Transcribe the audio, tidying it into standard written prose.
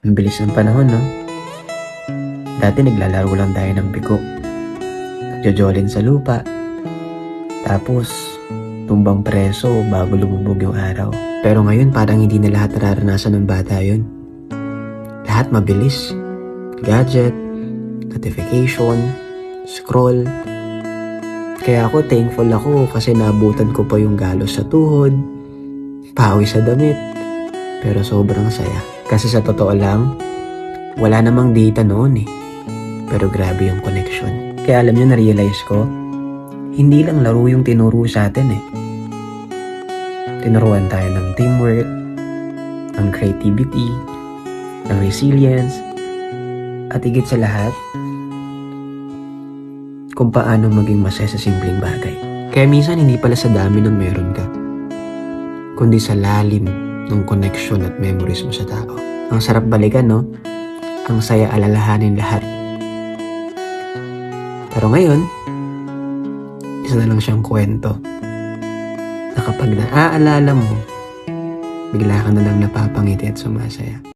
Ang bilis ng panahon, no? Dati naglalaro lang tayo ng biko. Nagjojolin sa lupa. Tapos, tumbang preso bago lumubog yung araw. Pero ngayon parang hindi na lahat nararanasan ng bata yun. Lahat mabilis. Gadget, notification, scroll. Kaya ako thankful ako kasi naabutan ko pa yung galos sa tuhod, pawis sa damit. Pero sobrang saya. Kasi sa totoo lang, wala namang data noon eh. Pero grabe yung connection. Kaya alam nyo, na-realize ko, hindi lang laro yung tinuro sa atin eh. Tinuruan tayo ng teamwork, ng creativity, ng resilience, at higit sa lahat, kung paano maging masaya sa simpleng bagay. Kaya minsan hindi pala sa dami ng meron ka, kundi sa lalim ng connection at memories mo sa tao. Ang sarap balikan, no? Ang saya alalahanin lahat. Pero ngayon, isa na lang siyang kwento na kapag naaalala mo, bigla ka na lang napapangiti at sumasaya.